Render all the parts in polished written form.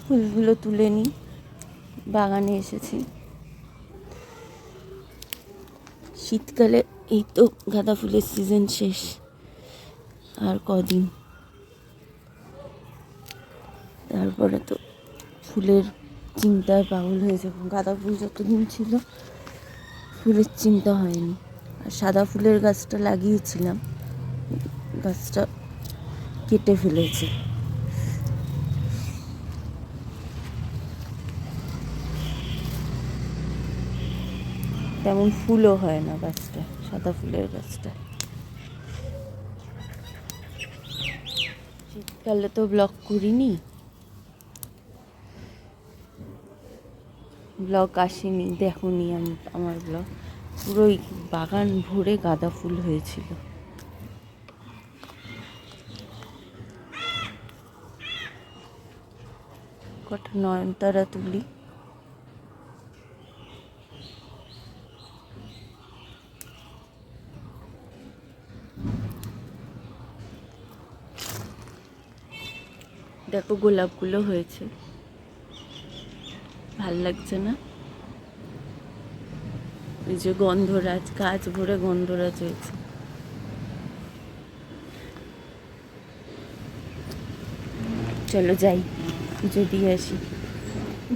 ফুলগুলো তুলে নিই। বাগানে এসেছি। শীতকালে এই তো গাঁদা ফুলের সিজন শেষ, আর কদিন, তারপরে তো ফুলের চিন্তায় পাগল হয়ে যাবো। গাঁদা ফুল যতদিন ছিল ফুলের চিন্তা হয়নি। আর সাদা ফুলের গাছটা লাগিয়েছিলাম, গাছটা কেটে ফেলেছে। তেমন ফুলও হয় না গাছটা, সাদা ফুলের গাছটা। শীতকালে তো ব্লগ করিনি, ব্লগ আসেনি, দেখোনি আমার ব্লগ। পুরোই বাগান ভরে গাঁদা ফুল হয়েছিল। কটা নয়নতারা তুলি। দেখো গোলাপগুলো হয়েছে, ভাল লাগছে না? এই যে গন্ধরাজ, গাছ ভরে গন্ধরাজ হয়েছে। চলো যাই, পুজো দিয়ে আসি।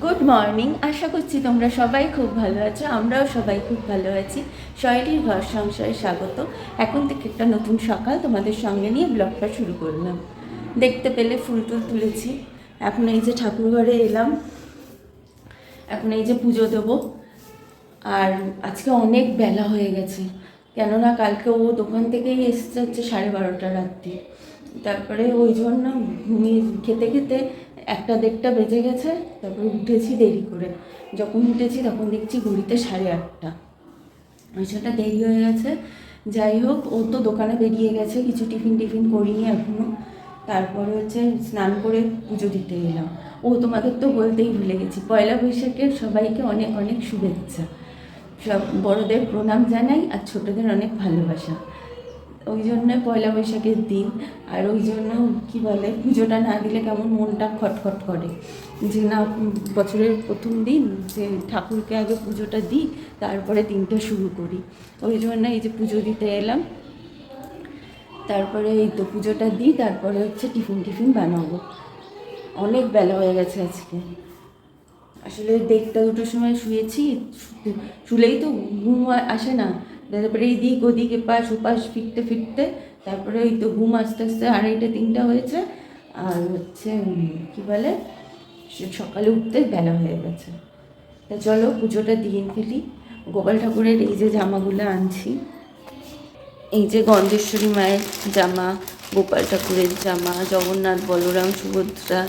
গুড মর্নিং, আশা করছি তোমরা সবাই খুব ভালো আছো। আমরাও সবাই খুব ভালো আছি। শয়লীর ঘর সংসারে স্বাগত। এখন থেকে একটা নতুন সকাল তোমাদের সঙ্গে নিয়ে ব্লগটা শুরু করলাম। দেখতে পেলে ফুল টুল তুলেছি। এখন এই যে ঠাকুর ঘরে এলাম, এখন এই যে পুজো দেবো। আর আজকে অনেক বেলা হয়ে গেছে, কেননা কালকে ও দোকান থেকেই এসেছে হচ্ছে 12:30 রাত্রি। তারপরে ওই জন্য ঘুমিয়ে খেতে খেতে 1-1:30 বেজে গেছে। তারপরে উঠেছি দেরি করে। যখন উঠেছি তখন দেখছি ঘড়িতে 8:30। ওই জন্য দেরি হয়ে গেছে। যাই হোক, ও তো দোকানে বেরিয়ে গেছে, কিছু টিফিন করিনি এখনও। তারপরে হচ্ছে স্নান করে পুজো দিতে এলাম। ও তোমাদের তো বলতেই ভুলে গেছি, পয়লা বৈশাখের সবাইকে অনেক অনেক শুভেচ্ছা। সব বড়দের প্রণাম জানাই, আর ছোটদের অনেক ভালোবাসা। ওই জন্য পয়লা বৈশাখের দিন, আর ওই জন্য কী বলে, পুজোটা না দিলে কেমন মনটা খটখট করে, যে না বছরের প্রথম দিন, যে ঠাকুরকে আগে পুজোটা দিই, তারপরে দিনটা শুরু করি। ওই জন্য এই যে পুজো দিতে এলাম। তারপরে এই তো পুজোটা দিই, তারপরে হচ্ছে টিফিন বানাবো। অনেক বেলা হয়ে গেছে আজকে। আসলে 1:30-2টোর সময় শুয়েছি, শুলেই তো ঘুম আসে না। তারপরে এইদিক ওদিক এপাশ ওপাশ ফিরতে ফিরতে তারপরে ওই তো ঘুম আস্তে আস্তে 2:30-3টা হয়েছে। আর হচ্ছে কী বলে, সকালে উঠতে বেলা হয়ে গেছে। তা চলো পুজোটা দিয়ে ফেলি। গোপাল ঠাকুরের এই যে জামাগুলো আনছি, এই যে গন্ধেশ্বরী মায়ের জামা, গোপাল ঠাকুরের জামা, জগন্নাথ বলরাম সুভদ্রা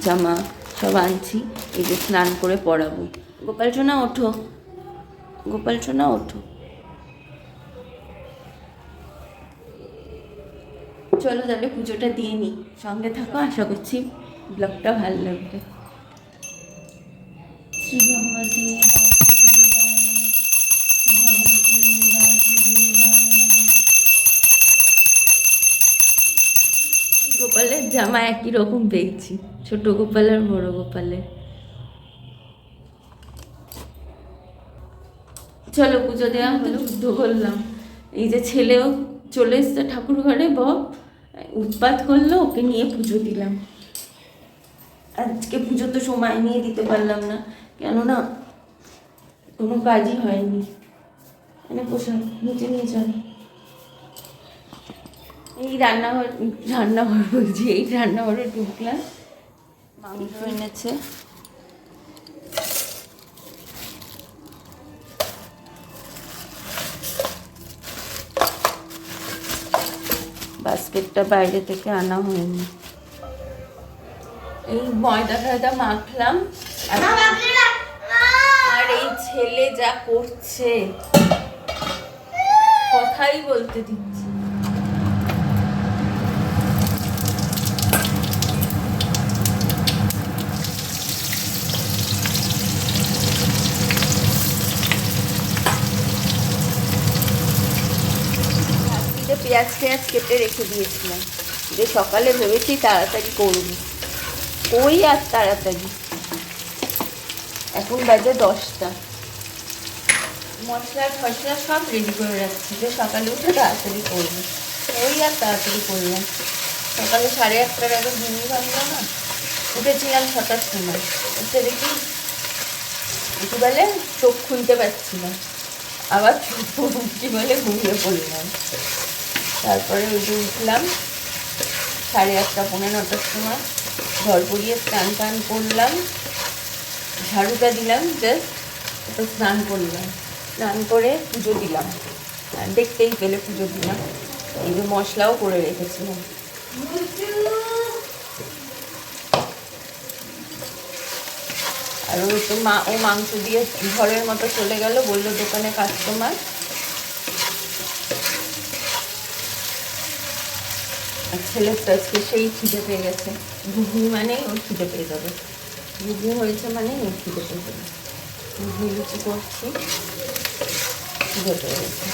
জামা সব আনছি। এই যে স্নান করে পরাবো। গোপাল সোনা ওঠো, গোপাল সোনা ওঠো। চলো তাহলে পুজোটা দিয়ে নিই, সঙ্গে থাকো, আশা করছি ব্লগটা ভালো লাগবে। শ্রী ভগবতী গোপালের জামা একই রকম পেয়েছি, ছোট গোপালের বড় গোপালের। চলো পুজো দেওয়া হলো, যুদ্ধ করলাম। এই যে ছেলেও চলে এসছে ঠাকুর ঘরে, উৎপাত করলো, ওকে নিয়ে পুজো দিলাম। আজকে পুজো তো সময় নিয়ে দিতে পারলাম না, কেননা কোনো কাজই হয়নি। এনে পোশাক নিচে নিয়ে চল। এই রান্নাঘর বলছি, এই রান্নাঘরে ঢুকলাম। মাংস এনেছে, বাস্কেটটা বাইরে থেকে আনা হয়নি। এই ময়দা মাখলাম। আর এই ছেলে যা করছে, কথাই বলতে দিচ্ছে। পেঁয়াজ কেটে রেখে দিয়েছিলাম, যে সকালে ভেবেছি তাড়াতাড়ি করবো। ওই আর তাড়াতাড়ি, এখন বাজে 10টা। মশলা ফসলা সব রেডি করে রাখছি যে সকালে উঠে তাড়াতাড়ি করবো। ওই আর তাড়াতাড়ি করলাম। সকালে 8:30টার আগে ঘুমিয়ে ভাঙলো না, উঠেছিলাম 6টার সময়। উঠে দেখি একটু বেলে চোখ খুলতে পারছি না, আবার উঠি বলে ঘুমিয়ে পড়লাম। তারপরে ওই যে উঠলাম 8:30 পৌনে 9টার সময়, ঘর পরিয়ে স্নান টান করলাম, ঝাড়ুটা দিলাম, জাস্ট একটু স্নান করলাম, স্নান করে পুজো দিলাম। দেখতেই পেলে পুজো দিলাম। এই যে মশলাও করে রেখেছিলাম। আর ওই তো ও মাংস দিয়ে ঘরের মতো চলে গেল, বললো দোকানে কাস্টমার। আর ছেলের তো আজকে সেই খিদে পেয়ে গেছে, ঘুগনি মানেই ওর খিদে পেয়ে যাবে, ঘুগনি হয়েছে মানেই ওর খিদে পেয়ে যাবে। ঘুগনি লুচি করছি, খিদে পেয়ে গেছে।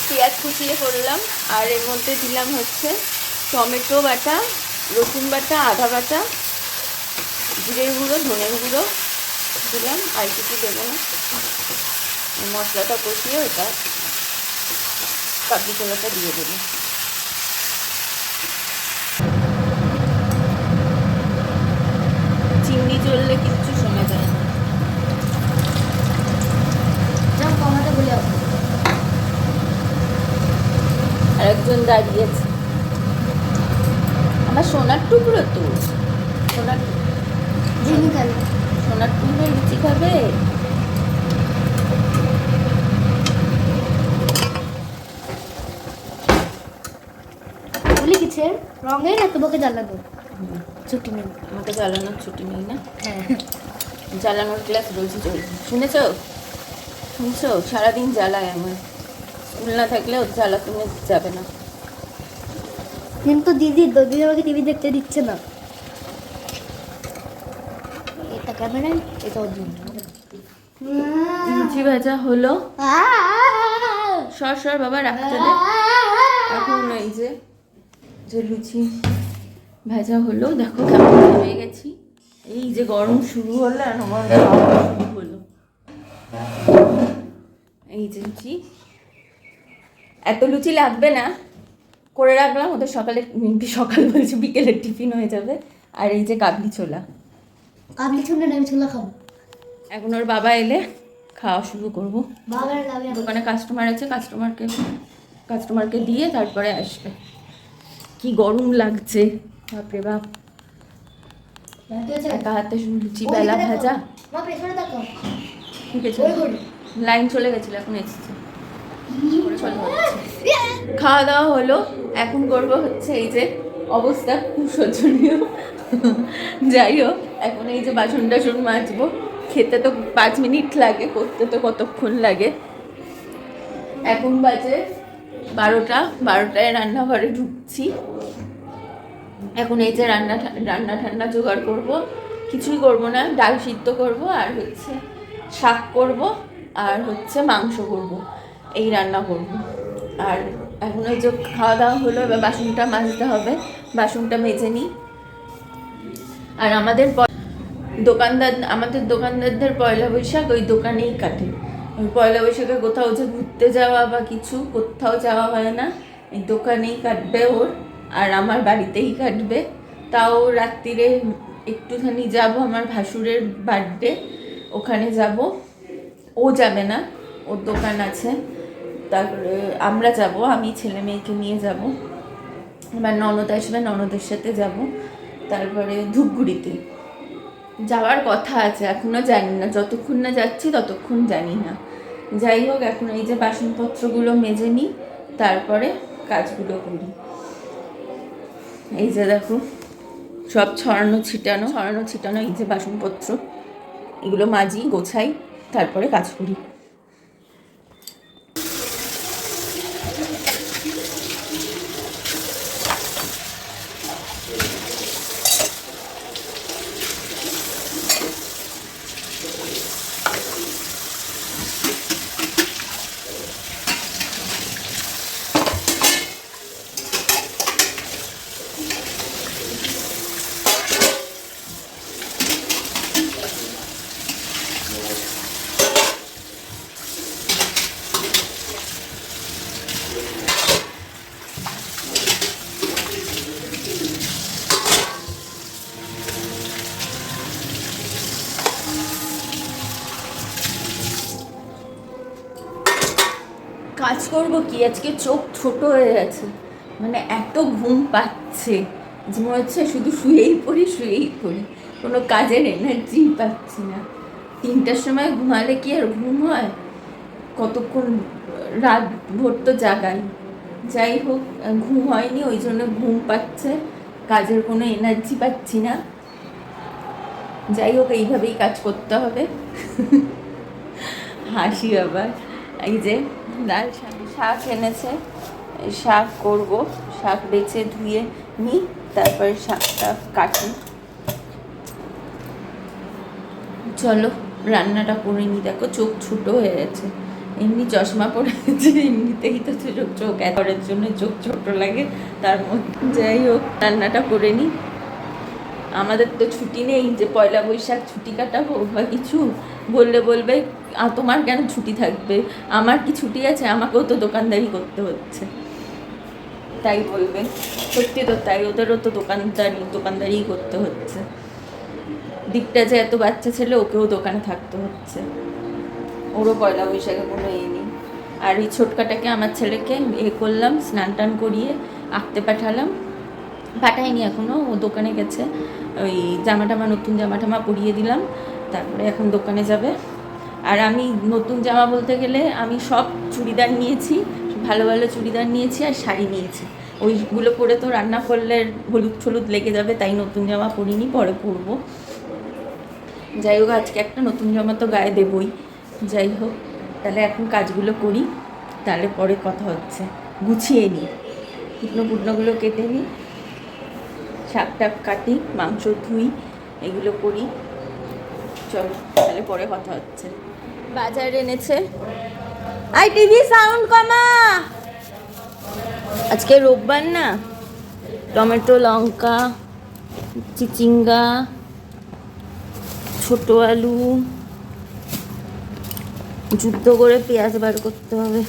পেঁয়াজ কুচিয়ে করলাম, আর এর মধ্যে দিলাম হচ্ছে টমেটো বাটা, রসুন বাটা, আদা বাটা, জিরের গুঁড়ো, ধনের গুঁড়ো দিলাম, আর কিছু দেবো না। মশলাটা কষিয়ে ওটা কাবলি ছোলাটা দিয়ে দেবো। চিংড়ি চললে কিচ্ছু শোনা যায় না। আর একজন দাঁড়িয়েছে, আমার সোনার টুকরো তো, সোনার সোনার টুকরো লুচি খাবে। রঙের না তোমাকে জ্বালানো ছুটি নেই, আমাকে জ্বালানোর ছুটি নেই না। হ্যাঁ, জ্বালানোর ক্লাস রোজই চলছে, শুনেছো? শুনছো? সারাদিন জ্বালায় আমার, স্কুল না থাকলে ওর জ্বালা তুমি যাবে না। কিন্তু দিদি আমাকে টিভি দেখতে দিচ্ছে না। এটা ক্যামেরা, এটা ওর জন্য। লুচি ভাজা হলো, সর বাবা রাখতে দে। এখন এই যে লুচি ভাজা হলো, দেখো কেমন হয়ে গেছি। এই যে গরম শুরু হলো আর আমার খাওয়া শুরু হলো। এই যে লুচি, এত লুচি লাগবে না, করে রাখলাম, ওদের সকাল বলছি বিকেলের টিফিন হয়ে যাবে। আর এই যে কাবলি ছোলা আমি ছোলা খাবো। এখন ওর বাবা এলে খাওয়া শুরু করবো। দোকানে কাস্টমার আছে, কাস্টমারকে দিয়ে তারপরে আসবে। কি গরম লাগছে বাপরে বাপ, একা হাতে লুচি বেলা ভাজা। ঠিক আছে, লাইন চলে গেছিল, এখন এসেছে। খাওয়া দাওয়া হলো, এখন করবো হচ্ছে এই যে অবস্থা খুব শোচনীয়। যাই হোক, এখন এই যে বাসন টাসন মাজবো। খেতে তো 5 মিনিট লাগে, করতে তো কতক্ষণ লাগে। এখন বাজে 12টায় রান্নাঘরে ঢুকছি। এখন এই যে রান্না ঠান্না জোগাড় করব, কিছুই করব না, ডাল সিদ্ধ করব, আর হচ্ছে শাক করব, আর হচ্ছে মাংস করব, এই রান্না করব। আর এখন ওই যে খাওয়া দাওয়া হলো, এবার বাসনটা মাজতে হবে, বাসনটা মেজে নিই। আর আমাদের দোকানদারদের পয়লা বৈশাখ ওই দোকানেই কাটে। ওই পয়লা বৈশাখে কোথাও যে ঘুরতে যাওয়া বা কিছু কোথাও যাওয়া হয় না, এই দোকানেই কাটবে ওর, আর আমার বাড়িতেই কাটবে। তাও রাত্রিরে একটুখানি যাব, আমার ভাসুরের বার্থডে, ওখানে যাব। ও যাবে না, ওর দোকান আছে, তারপরে আমরা যাব, আমি ছেলে মেয়েকে নিয়ে যাব। আমার ননদ আসবে, ননদের সাথে যাব। তারপরে ধূপগুড়িতে যাওয়ার কথা আছে, এখনও জানি না, যতক্ষণ না যাচ্ছি ততক্ষণ জানি না। যাই হোক, এখন এই যে বাসনপত্রগুলো মেজে নিই, তারপরে কাজগুলো করি। এই যে দেখো সব ছড়ানো ছিটানো এই যে বাসনপত্র, এগুলো মাজি, গোছাই, তারপরে কাজ করি। কাজ করবো কি, আজকে চোখ ছোট হয়ে গেছে, মানে এত ঘুম পাচ্ছে যে মনে হচ্ছে শুধু শুয়েই পড়ি, কোনো কাজের এনার্জি পাচ্ছি না। 3টার সময় ঘুমালে কি আর ঘুম হয়, কতক্ষণ রাত ভোর তো জাগাই। যাই হোক, ঘুম হয়নি, ওই জন্য ঘুম পাচ্ছে, কাজের কোনো এনার্জি পাচ্ছি না। যাই হোক, এইভাবেই কাজ করতে হবে। হাসি আবার। এই যে লাল শাক এনেছে, শাক করব, শাক বেছে ধুয়ে নিই, তারপরে শাকটা কাটি। চলো রান্নাটা করে নিই। দেখো চোখ ছোটো হয়ে গেছে, এমনি চশমা পড়েছে, এমনিতেই তো চোখ একের জন্য চোখ ছোট লাগে, তার মধ্যে যাই হোক রান্নাটা করে নিই। আমাদের তো ছুটি নেই যে পয়লা বৈশাখ ছুটি কাটাবো বা কিছু, বলবে তোমার কেন ছুটি থাকবে, আমার কি ছুটি আছে, আমাকেও তো দোকানদারি করতে হচ্ছে, তাই বলবে। সত্যি তো তাই, ওদেরও তো দোকানদারি করতে হচ্ছে। দিকটা যে এত বাচ্চা ছেলে, ওকেও দোকানে থাকতে হচ্ছে, ওরও পয়লা বৈশাখে কোনো নেই। আর এই ছোটকাটাকে, আমার ছেলেকে করলাম, স্নান টান করিয়ে আঁকতে পাঠাইনি এখনও, ও দোকানে গেছে। ওই নতুন জামা টামা পরিয়ে দিলাম, তারপরে এখন দোকানে যাবে। আর আমি নতুন জামা বলতে গেলে আমি সব চুড়িদার নিয়েছি, ভালো ভালো চুড়িদার নিয়েছি আর শাড়ি নিয়েছি। ওইগুলো পরে তো রান্না করলে হলুদ লেগে যাবে, তাই নতুন জামা পরিনি, পরে পরবো। যাই হোক, আজকে একটা নতুন জামা তো গায়ে দেবই। যাই হোক, তাহলে এখন কাজগুলো করি, তাহলে পরে কথা হচ্ছে। গুছিয়ে নিই, কুটনোগুলো কেটে নিই, শাক কাটি, মাংস ধুই, এগুলো করি। চলো তাহলে পরে কথা হচ্ছে। বাজার এনেছে, আই টিভি সাউন্ড কমা। আজকে রোববার না, টমেটো, লঙ্কা, চিচিঙ্গা, ছোট আলু, যুদ্ধ করে পেঁয়াজ বার করতে হবে,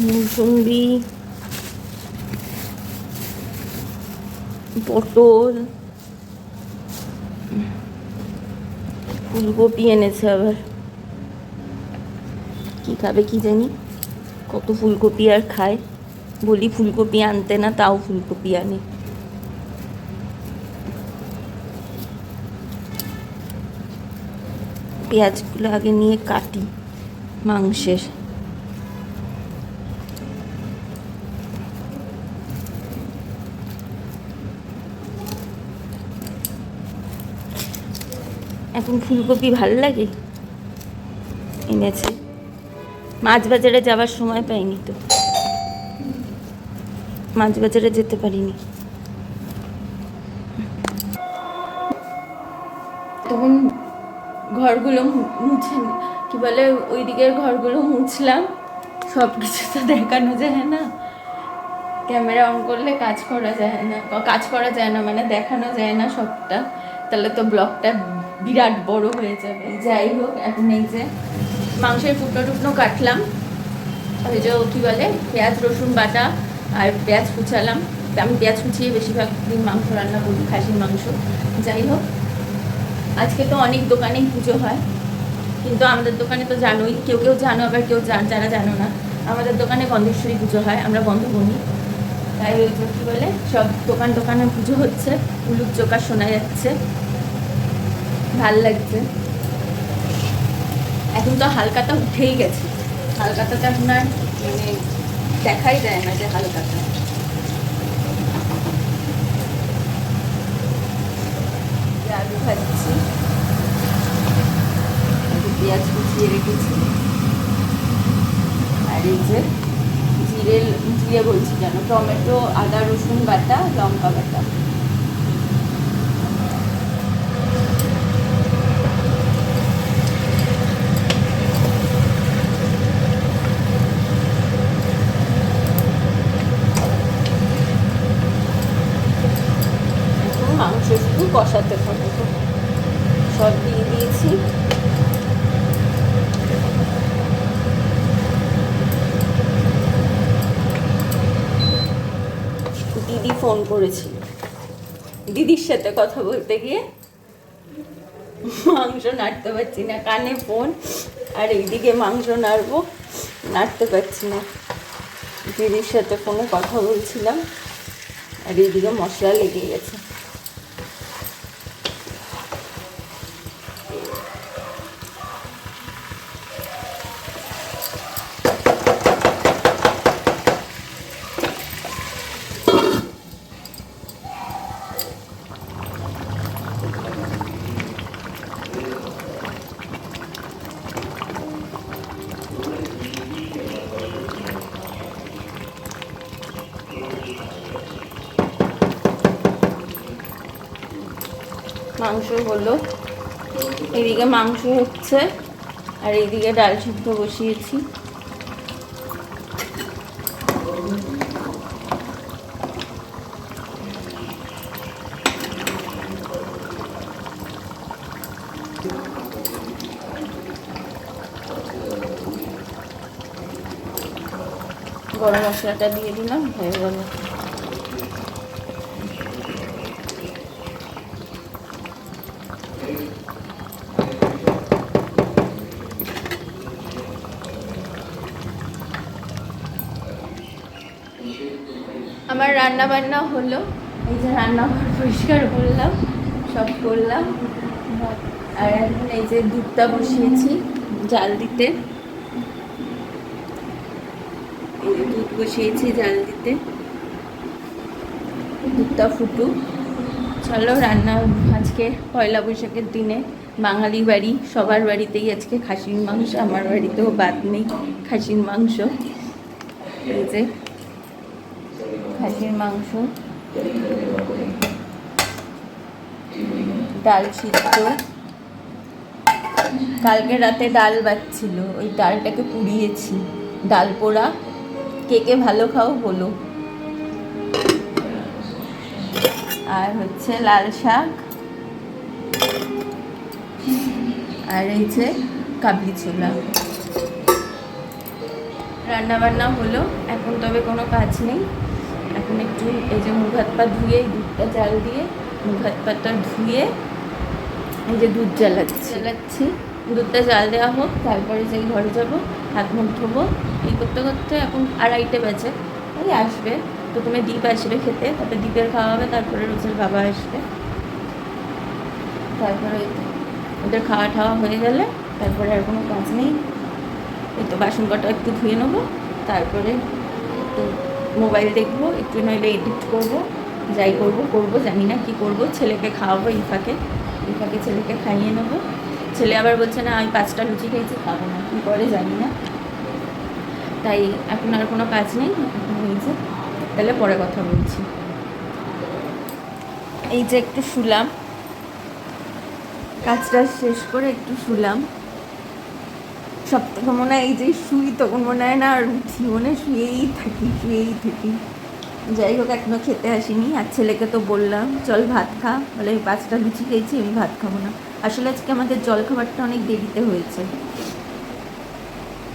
মুসুম্বি, পটল, ফুলকপি এনেছে আবার, কি খাবে কি জানি, কত ফুলকপি আর খায়। বলি ফুলকপি আনতে না, তাও ফুলকপি আনে। পেঁয়াজগুলো আগে নিয়ে কাটি মাংসের। এখন ফুলকপি ভালো লাগে, এনেছে। মাছ বাজারে যাওয়ার সময় পাইনি তো, মাছ বাজারে যেতে পারিনি। তখন ঘরগুলো মুছে, কি বলে, ওই দিকের ঘরগুলো মুছলাম। সব কিছু তো দেখানো যায় না, ক্যামেরা অন করলে কাজ করা যায় না, মানে দেখানো যায় না সবটা, তাহলে তো ব্লগটা বিরাট বড় হয়ে যাবে। যাই হোক, এখন এই যে মাংসের টুকনো কাটলাম, ওই যে কী বলে, পেঁয়াজ রসুন বাটা আর পেঁয়াজ কুচালাম। আমি পেঁয়াজ কুচিয়ে বেশিরভাগ দিন মাংস রান্না করি, খাসির মাংস। যাই হোক, আজকে তো অনেক দোকানেই পুজো হয়, কিন্তু আমাদের দোকানে তো জানোই, কেউ জানো, আবার কেউ যারা জানো না, আমাদের দোকানে গন্ধেশ্বরী পুজো হয়, আমরা বন্ধ করি। তাই ওই যে কী বলে, সব দোকানে পুজো হচ্ছে, উলুক চোকা শোনা যাচ্ছে, ভাল লাগছে। এখন তো হালকাটা উঠেই গেছে, হালকাটাতে এখন আর মানে দেখাই যায় না যে হালকাটা। আলু ভাজছি, পেঁয়াজ কুচিয়ে রেখেছি, আর এই যে জিরে বলছি কেন, টমেটো, আদা রসুন বাটা, লঙ্কা বাটা। মাংস শুধু কষাতে হবে, সব দিয়ে দিয়েছি। ফোন করেছিল দিদির সাথে কথা বলতে গিয়ে। মাংস নাড়তে পারছি না, কানে ফোন আর এইদিকে মাংস নাড়বো, নাড়তে পারছি না। দিদির সাথে ফোনে কথা বলছিলাম আর এইদিকে মশলা লেগে গেছে। মাংস হলো, এদিকে মাংস হচ্ছে আর এইদিকে ডাল সিদ্ধ বসিয়েছি। গরম মশলাটা দিয়ে দিলাম, হয়ে গেল। আমার রান্না বান্না হলো, এই যে রান্নাঘর পরিষ্কার করলাম, সব করলাম। আর এখন এই যে দুধটা বসিয়েছি জাল দিতে, এই যে দুধ বসিয়েছি জাল দিতে, দুধটা ফুটুক। চলো রান্না, আজকে পয়লা বৈশাখের দিনে বাঙালি বাড়ি, সবার বাড়িতেই আজকে খাসির মাংস, আমার বাড়িতেও বাদ নেই খাসির মাংস। এই যে খাসির মাংস, ডাল সিদ্ধ, কালকে রাতে ডাল বাচ্ছিল, ওই ডালটাকে পুড়িয়েছি, ডাল পোড়া। কে কে ভালো খাও বলো। আর হচ্ছে লাল শাক, আর এই যে কাবলি ছোলা। রান্না বান্না হলো, এখন তবে কোনো কাজ নেই। এখন একটু এই যে মুখ হাত পা ধুয়ে, দুধটা জাল দিয়ে মুখ হাত পাটা ধুয়ে এই যে দুধ জ্বালাচ্ছি। দুধটা জাল দেওয়া হোক, তারপরে যাই ঘরে যাব, হাত মুখ ধোবো। এই করতে করতে এখন 2:30 বাজে, ওই আসবে প্রথমে দীপ আসবে খেতে, তারপরে দীপের খাওয়া হবে, তারপরে রোজের বাবা আসবে, তারপরে ওদের খাওয়া ঠাওয়া হয়ে গেলে তারপরে আর কোনো কাজ নেই। এই তো বাসন কটা একটু ধুয়ে নেবো, তারপরে একটু মোবাইল দেখবো, একটু নইলে এডিট করবো, যাই করবো জানি না কি করব। ছেলেকে খাওয়াবো, ইফাকে ছেলেকে খাইয়ে নেবো। ছেলে আবার বলছে না আমি 5টা লুচি খেয়েছি, খাবো না, কী করে জানি না। তাই এখন আর কোনো কাজ নেই, এখন হয়েছে, তাহলে পরে কথা বলছি। এই যে একটু শুলাম, কাজটা শেষ করে একটু শুলাম। সব থেকে মনে হয় এই যে শুই, তখন মনে হয় না আর উঠি, মনে শুয়েই থাকি। যাই হোক, এখনও খেতে আসিনি। আর ছেলেকে তো বললাম চল ভাত খা, বলে 5টা লুচি খেয়েছি, আমি ভাত খাবো না। আসলে আজকে আমাদের জলখাবারটা অনেক দেরিতে হয়েছে,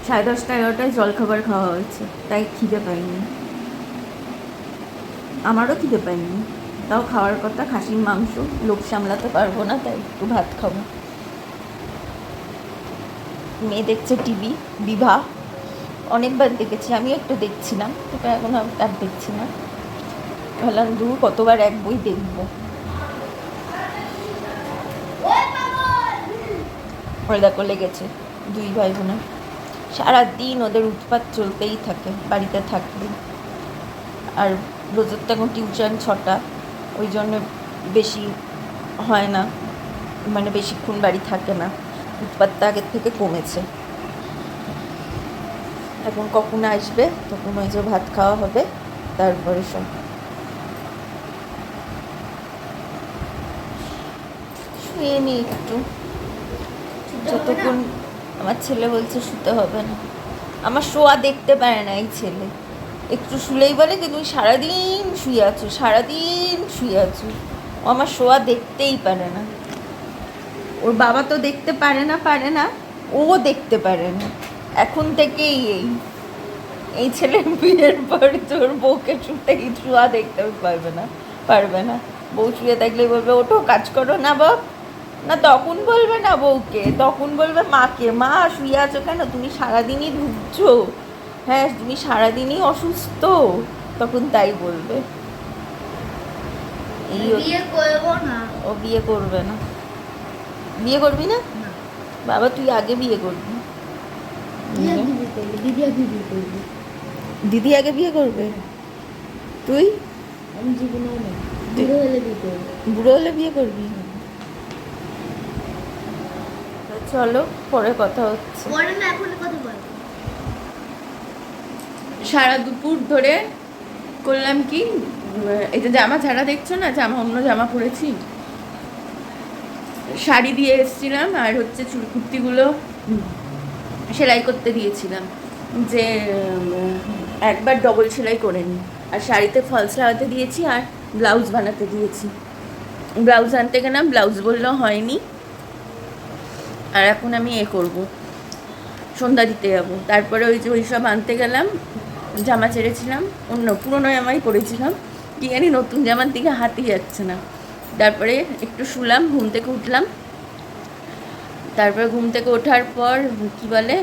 10:30 11টায় জলখাবার খাওয়া হয়েছে, তাই খিদে পাইনি, আমারও খিদে পাইনি। তাও খাওয়ার কথা, খাসির মাংস, লোক সামলাতে পারবো না, তাই একটু ভাত খাবো। মেয়ে দেখছে টিভি, বিবাহ অনেকবার দেখেছি, আমিও একটু দেখছিলাম, তবে এখন আর দেখছি না। ভাবলাম দূর কতবার এক বই দেখবো। ওরা দেখো লেগেছে 2 ভাই বোনে, সারাদিন ওদের উৎপাত চলতেই থাকে, বাড়িতে থাকবে। আর রোজের তো এখন টিউশন 6টা, ওই জন্য বেশি হয় না, মানে বেশিক্ষণ বাড়ি থাকে না, উৎপাতটা আগের থেকে কমেছে। এখন কখন আসবে, তখন ওই যে ভাত খাওয়া হবে, তারপরে সব শুয়ে নি একটু, যতক্ষণ আমার ছেলে বলছে শুতে হবে না। আমার শোয়া দেখতে পারে না এই ছেলে, একটু শুলেই বলে যে তুমি সারাদিন শুয়ে আছো। ও আমার শোয়া দেখতেই পারে না। ওর বাবা তো দেখতে পারে না, ও দেখতে পারে না, এখন থেকেই এই এই ছেলে বিয়ের পর তোর বউকে শুতে শুয়া দেখতে পারবে না। বউ শুয়ে থাকলে বলবে ওঠো কাজ করো না বাপ। না তখন বলবে না বউকে, তখন বলবে মাকে, মা শুয়ে আছো কেন, তুমি সারাদিনই ঢুকছো, হ্যাঁ তুমি সারাদিনই অসুস্থ, তখন তাই বলবে। এই বিয়ে করবো না। ও বিয়ে করবে না। বিয়ে করবি না? না। বাবা তুই আগে বিয়ে করবি। দিদি আগে বিয়ে করবে। দিদি আগে বিয়ে করবে? তুই আমি জীবনেও না, বুড়ো হলে বিয়ে করবো। বুড়ো হলে বিয়ে করবি? তো চলো পরে কথা হচ্ছে। পরে না, এখন কথা বলবো। সারা দুপুর ধরে করলাম কি, এই যে জামা ছাড়া দেখছো না, অন্য জামা পরেছি, শাড়ি দিয়ে এসেছিলাম আর হচ্ছে চুল কুর্তিগুলো সেলাই করতে দিয়েছিলাম, যে একবার ডবল সেলাই করে নিই, আর শাড়িতে ফলস লাগাতে দিয়েছি আর ব্লাউজ বানাতে দিয়েছি। ব্লাউজ আনতে গেলাম, ব্লাউজ বললো হয়নি, আর এখন আমি করব, সন্ধ্যা দিতে যাবো। তারপরে ওই যে ওই সব আনতে গেলাম, জামা ছেড়েছিলাম, অন্য পুরোনো জামাই পরেছিলাম, কি জানি নতুন জামার দিকে হাতই যাচ্ছে না। তারপরে একটু শুলাম, ঘুম থেকে উঠলাম, তারপরে ঘুম থেকে ওঠার পর কি বলে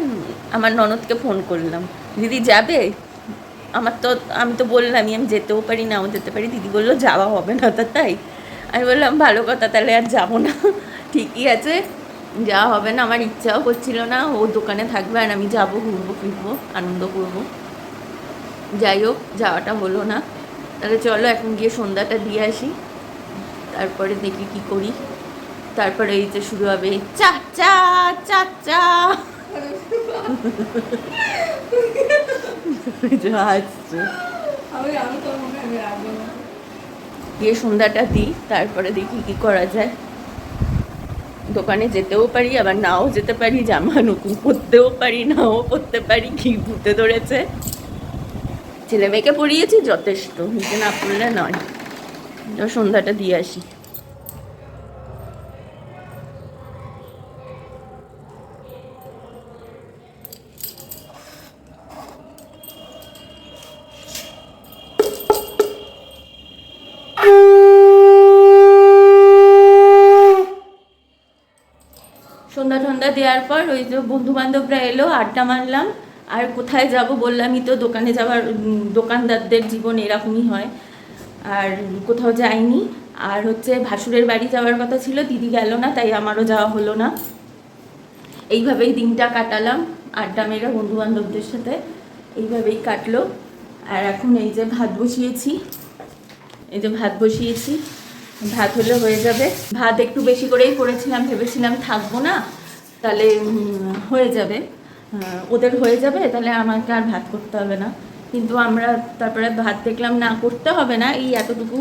আমার ননদকে ফোন করলাম, দিদি যাবে? আমি তো বললামই আমি যেতেও পারি নাও যেতে পারি। দিদি বললো যাওয়া হবে না, তাই আমি বললাম ভালো কথা, তাহলে আর যাবো না, ঠিকই আছে যাওয়া হবে না। আমার ইচ্ছাও করছিল না, ও দোকানে থাকবে আর আমি যাবো, ঘুরবো ফিরবো, আনন্দ করবো। যাই হোক যাওয়াটা হলো না। তাহলে চলো এখন গিয়ে সন্ধ্যাটা দিয়ে আসি, তারপরে দেখি কি করি। তারপরে এই যে শুরু হবে চাচা চাচা, গিয়ে সন্ধ্যাটা দিই, তারপরে দেখি কি করা যায়। দোকানে যেতেও পারি আবার নাও যেতে পারি, জামা নতুন পরতেও পারি নাও পরতে পারি, কি ভূতে ধরেছে। ছেলে মেয়েকে পরিয়েছি যথেষ্ট, নিজে না পড়লে নয়। সন্ধ্যাটা দিয়ে আসি। সন্ধ্যা টন্ধা দেওয়ার পর ওই যে বন্ধু বান্ধবরা এলো, আড্ডা মারলাম। আর কোথায় যাব বললামই তো, দোকানে যাওয়ার, দোকানদারদের জীবন এরকমই হয়। আর কোথাও যাইনি। আর হচ্ছে ভাসুরের বাড়ি যাওয়ার কথা ছিল, দিদি গেল না, তাই আমারও যাওয়া হলো না। এইভাবেই দিনটা কাটালাম, আড্ডা মেরে বন্ধু বান্ধবদের সাথে এইভাবেই কাটলো। আর এখন এই যে ভাত বসিয়েছি, ভাত হলে হয়ে যাবে। ভাত একটু বেশি করেই করেছিলাম, ভেবেছিলাম থাকবো না, তাহলে হয়ে যাবে, ওদের হয়ে যাবে, তাহলে আমাকে আর ভাত করতে হবে না। কিন্তু আমরা তারপরে ভাত দেখলাম না, করতে হবে না, এই এতটুকু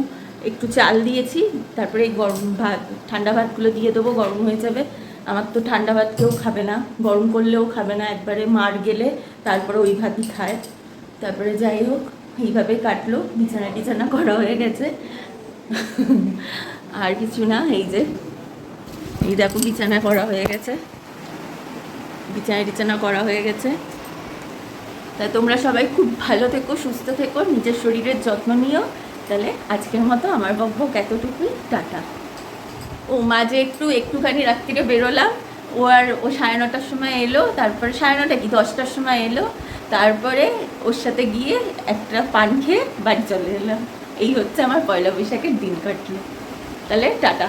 একটু চাল দিয়েছি, তারপরে এই গরম ভাত, ঠান্ডা ভাতগুলো দিয়ে দেবো, গরম হয়ে যাবে। আমার তো ঠান্ডা ভাত কেউ খাবে না, গরম করলেও খাবে না, একবারে মার গেলে তারপরে ওই ভাতই খায়। তারপরে যাই হোক এইভাবে কাটলো, বিছানা টিছানা করা হয়ে গেছে। আর কিছু না, এই দেখো বিছানা করা হয়ে গেছে, বিছানা করা হয়ে গেছে। তাই তোমরা সবাই খুব ভালো থেকো, সুস্থ থেকো, নিজের শরীরের যত্ন নিও। তাহলে আজকের মতো আমার বকবক এতটুকুই, টাটা। ও মাঝে একটুখানি রাত্রিরে বেরোলাম, ও 9:30টার সময় এলো, তারপরে 9:30 কি 10টার সময় এলো, তারপরে ওর সাথে গিয়ে একটা পান খেয়ে বাড়ি চলে এলাম। এই হচ্ছে আমার পয়লা বৈশাখের দিন কাটলো। তাহলে টাটা।